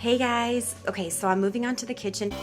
Hey guys, okay, so I'm moving on to the kitchen.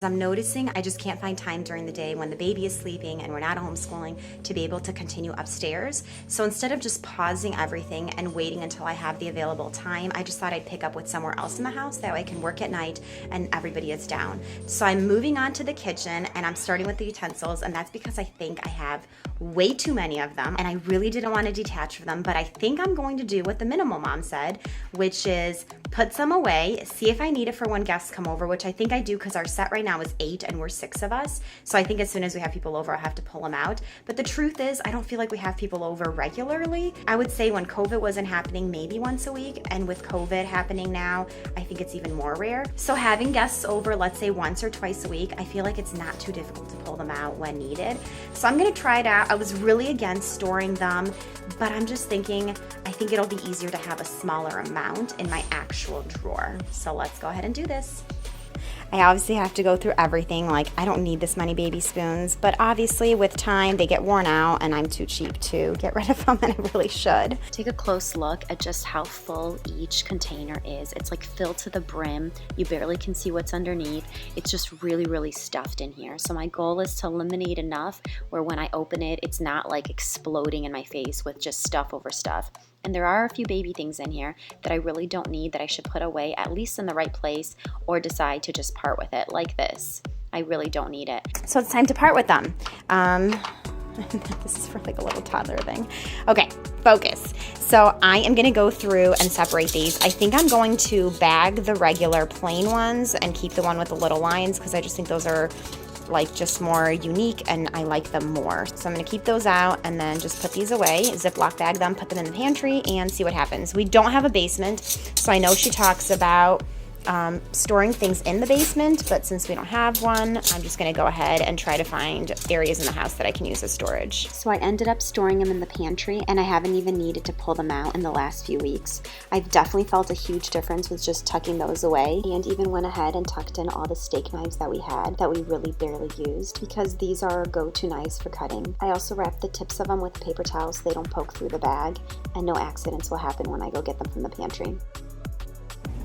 I'm noticing I just can't find time during the day when the baby is sleeping and we're not homeschooling to be able to continue upstairs. So instead of just pausing everything and waiting until I have the available time, I just thought I'd pick up with somewhere else in the house. That way I can work at night and everybody is down. So I'm moving on to the kitchen and I'm starting with the utensils, and that's because I think I have way too many of them and I really didn't want to detach from them, but I think I'm going to do what the minimal mom said, which is put some away, see if I need it for when guests come over, which I think I do because our set right now is 8 and we're 6 of us. So I think as soon as we have people over, I'll have to pull them out. But the truth is, I don't feel like we have people over regularly. I would say when COVID wasn't happening, maybe once a week. And with COVID happening now, I think it's even more rare. So having guests over, let's say once or twice a week, I feel like it's not too difficult to pull them out when needed. So I'm gonna try it out. I was really against storing them, but I'm just thinking, I think it'll be easier to have a smaller amount in my actual drawer. So let's go ahead and do this. I obviously have to go through everything. Like, I don't need this many baby spoons, but obviously with time they get worn out and I'm too cheap to get rid of them, and I really should. Take a close look at just how full each container is. It's like filled to the brim. You barely can see what's underneath. It's just really, really stuffed in here. So my goal is to eliminate enough where when I open it, it's not like exploding in my face with just stuff over stuff. And there are a few baby things in here that I really don't need, that I should put away at least in the right place, or decide to just part with it, like this. I really don't need it. So it's time to part with them. This is for like a little toddler thing. Okay, focus. So I am gonna go through and separate these. I think I'm going to bag the regular plain ones and keep the one with the little lines, because I just think those are like just more unique and I like them more. So I'm gonna keep those out and then just put these away, Ziploc bag them, put them in the pantry, and see what happens. We don't have a basement, so I know she talks about storing things in the basement, but since we don't have one, I'm just gonna go ahead and try to find areas in the house that I can use as storage. So I ended up storing them in the pantry, and I haven't even needed to pull them out in the last few weeks. I've definitely felt a huge difference with just tucking those away, and even went ahead and tucked in all the steak knives that we had that we really barely used, because these are our go-to knives for cutting. I also wrapped the tips of them with paper towels so they don't poke through the bag, and no accidents will happen when I go get them from the pantry.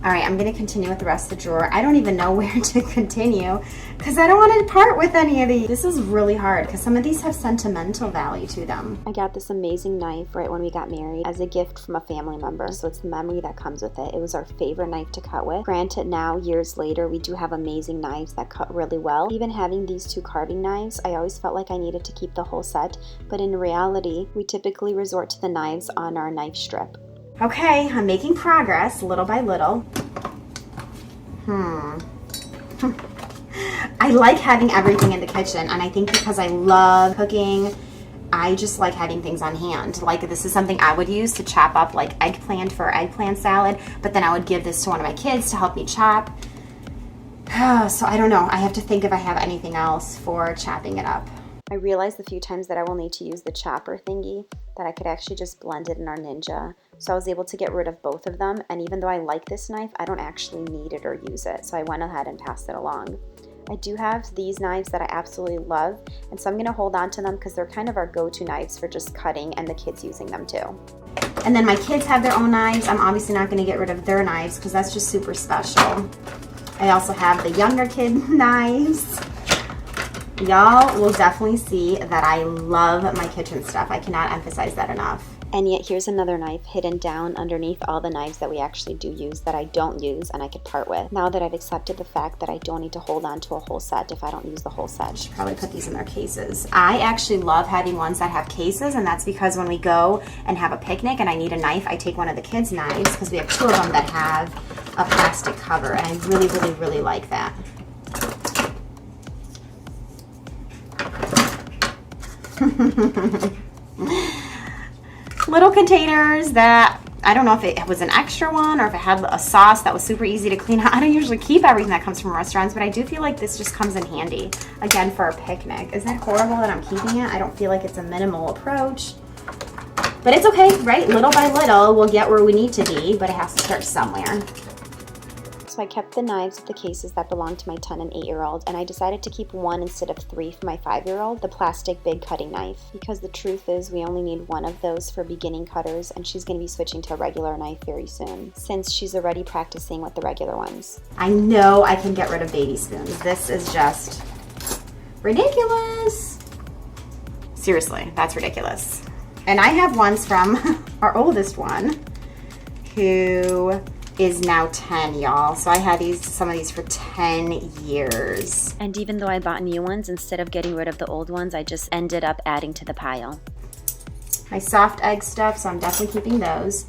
All right, I'm gonna continue with the rest of the drawer. I don't even know where to continue because I don't want to part with any of these. This is really hard because some of these have sentimental value to them. I got this amazing knife right when we got married as a gift from a family member, so it's the memory that comes with it. It was our favorite knife to cut with. Granted, now, years later, we do have amazing knives that cut really well. Even having these 2 carving knives, I always felt like I needed to keep the whole set, but in reality, we typically resort to the knives on our knife strip. Okay, I'm making progress little by little. I like having everything in the kitchen, and I think because I love cooking, I just like having things on hand. Like, this is something I would use to chop up like eggplant for eggplant salad, but then I would give this to one of my kids to help me chop. So I don't know. I have to think if I have anything else for chopping it up. I realized the few times that I will need to use the chopper thingy that I could actually just blend it in our Ninja. So I was able to get rid of both of them, and even though I like this knife, I don't actually need it or use it, so I went ahead and passed it along. I do have these knives that I absolutely love, and so I'm going to hold on to them because they're kind of our go-to knives for just cutting, and the kids using them too. And then my kids have their own knives. I'm obviously not going to get rid of their knives because that's just super special. I also have the younger kid knives. Y'all will definitely see that I love my kitchen stuff. I cannot emphasize that enough. And yet here's another knife hidden down underneath all the knives that we actually do use that I don't use and I could part with. Now that I've accepted the fact that I don't need to hold on to a whole set if I don't use the whole set. I should probably put these in their cases. I actually love having ones that have cases, and that's because when we go and have a picnic and I need a knife, I take one of the kids' knives because we have 2 of them that have a plastic cover, and I really, really, really like that. Little containers that I don't know if it was an extra one or if it had a sauce that was super easy to clean out. I don't usually keep everything that comes from restaurants, but I do feel like this just comes in handy, again, for a picnic. Isn't it horrible that I'm keeping it? I don't feel like it's a minimal approach, but it's okay, right? Little by little, we'll get where we need to be, but it has to start somewhere. So I kept the knives of the cases that belonged to my 10 and 8-year-old, and I decided to keep 1 instead of 3 for my 5-year-old, the plastic big cutting knife. Because the truth is we only need 1 of those for beginning cutters, and she's going to be switching to a regular knife very soon, since she's already practicing with the regular ones. I know I can get rid of baby spoons. This is just ridiculous. Seriously, that's ridiculous. And I have ones from our oldest one, who is now 10, y'all. So I had some of these for 10 years. And even though I bought new ones, instead of getting rid of the old ones, I just ended up adding to the pile. My soft egg stuff, so I'm definitely keeping those.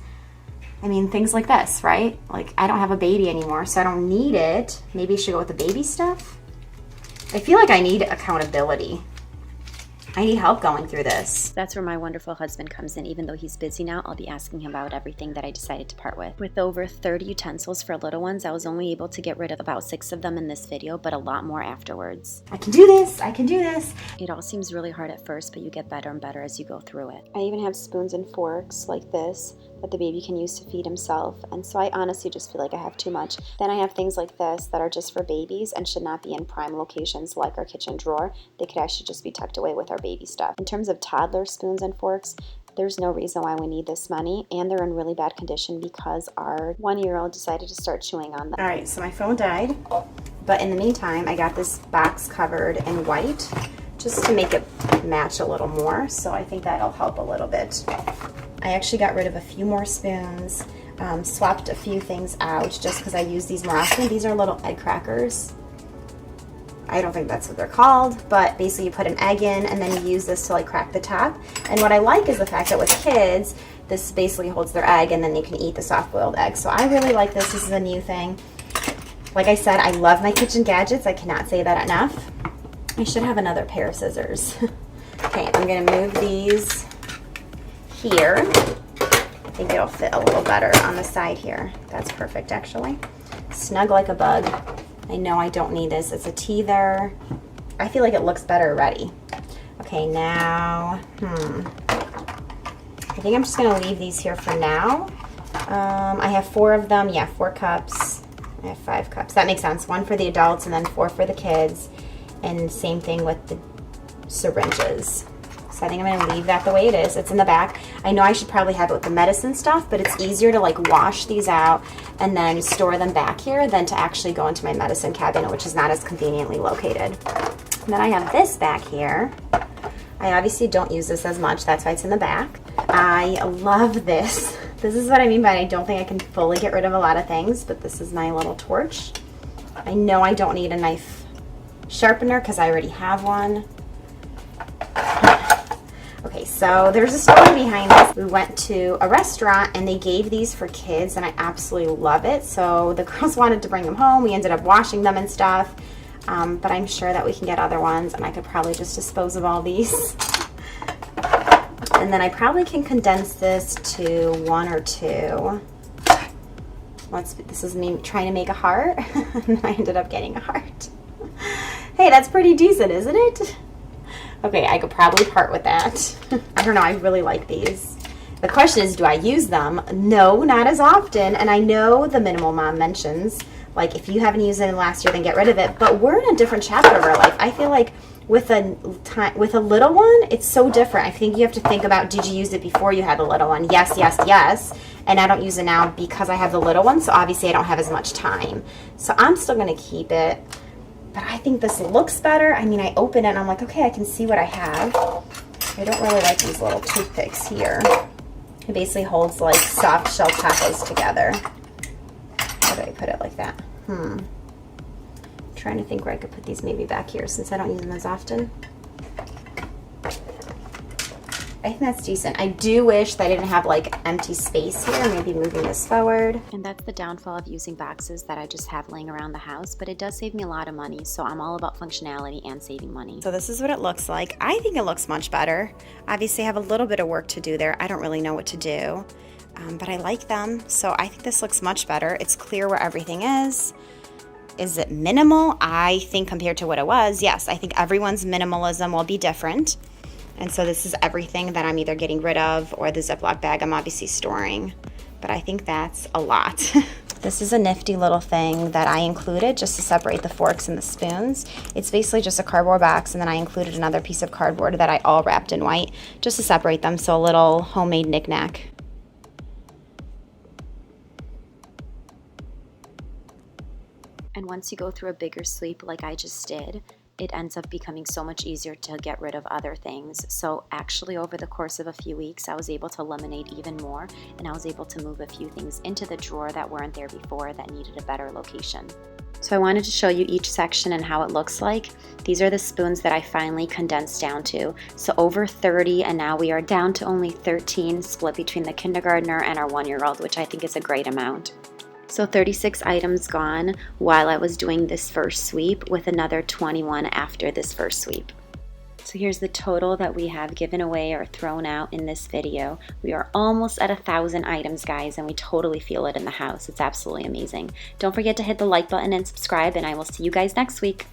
I mean, things like this, right? Like, I don't have a baby anymore, so I don't need it. Maybe I should go with the baby stuff. I feel like I need accountability. I need help going through this. That's where my wonderful husband comes in. Even though he's busy now, I'll be asking him about everything that I decided to part with. With over 30 utensils for little ones, I was only able to get rid of about 6 of them in this video, but a lot more afterwards. I can do this, I can do this. It all seems really hard at first, but you get better and better as you go through it. I even have spoons and forks like this that the baby can use to feed himself, and so I honestly just feel like I have too much. Then I have things like this that are just for babies and should not be in prime locations like our kitchen drawer. They could actually just be tucked away with our baby stuff. In terms of toddler spoons and forks, there's no reason why we need this many, and they're in really bad condition because our 1-year-old decided to start chewing on them. All right, so my phone died, but in the meantime, I got this box covered in white just to make it match a little more, so I think that'll help a little bit. I actually got rid of a few more spoons, swapped a few things out just because I use these more often. These are little egg crackers. I don't think that's what they're called, but basically you put an egg in and then you use this to like crack the top. And what I like is the fact that with kids, this basically holds their egg and then they can eat the soft-boiled egg. So I really like this. This is a new thing. Like I said, I love my kitchen gadgets. I cannot say that enough. I should have another pair of scissors. Okay, I'm gonna move these here. I think it'll fit a little better on the side here. That's perfect, actually. Snug like a bug. I know I don't need this. It's a teether. I feel like it looks better already. Okay, now, I think I'm just gonna leave these here for now. I have 4 of them. Yeah, 4 cups. I have 5 cups. That makes sense. 1 for the adults and then 4 for the kids. And same thing with the syringes. So I think I'm gonna leave that the way it is. It's in the back. I know I should probably have it with the medicine stuff, but it's easier to like wash these out and then store them back here than to actually go into my medicine cabinet, which is not as conveniently located. And then I have this back here. I obviously don't use this as much, that's why it's in the back. I love this. This is what I mean by I don't think I can fully get rid of a lot of things, but this is my little torch. I know I don't need a knife sharpener because I already have one. Okay, so there's a story behind this. We went to a restaurant and they gave these for kids and I absolutely love it. So the girls wanted to bring them home. We ended up washing them and stuff, but I'm sure that we can get other ones and I could probably just dispose of all these. And then I probably can condense this to 1 or 2. This is me trying to make a heart and I ended up getting a heart. Hey, that's pretty decent, isn't it? Okay, I could probably part with that. I don't know, I really like these. The question is, do I use them? No, not as often. And I know the Minimal Mom mentions, like, if you haven't used it in the last year, then get rid of it. But we're in a different chapter of our life. I feel like with a little one, it's so different. I think you have to think about, did you use it before you had the little one? Yes, yes, yes. And I don't use it now because I have the little one, so obviously I don't have as much time. So I'm still gonna keep it. But I think this looks better. I mean, I open it and I'm like, okay, I can see what I have. I don't really like these little toothpicks here. It basically holds like soft shell tacos together. How do I put it like that? I'm trying to think where I could put these maybe back here since I don't use them as often. I think that's decent. I do wish that I didn't have like empty space here, maybe moving this forward. And that's the downfall of using boxes that I just have laying around the house, but it does save me a lot of money, so I'm all about functionality and saving money. So this is what it looks like. I think it looks much better. Obviously I have a little bit of work to do there. I don't really know what to do, but I like them. So I think this looks much better. It's clear where everything is. Is it minimal? I think compared to what it was, yes. I think everyone's minimalism will be different. And so this is everything that I'm either getting rid of or the Ziploc bag I'm obviously storing. But I think that's a lot. This is a nifty little thing that I included just to separate the forks and the spoons. It's basically just a cardboard box, and then I included another piece of cardboard that I all wrapped in white just to separate them, so a little homemade knickknack. And once you go through a bigger sweep like I just did, it ends up becoming so much easier to get rid of other things. So actually over the course of a few weeks, I was able to eliminate even more, and I was able to move a few things into the drawer that weren't there before that needed a better location. So I wanted to show you each section and how it looks like. These are the spoons that I finally condensed down to. So over 30, and now we are down to only 13, split between the kindergartner and our 1-year-old, which I think is a great amount. So 36 items gone while I was doing this first sweep, with another 21 after this first sweep. So here's the total that we have given away or thrown out in this video. We are almost at 1,000 items, guys, and we totally feel it in the house. It's absolutely amazing. Don't forget to hit the like button and subscribe, and I will see you guys next week.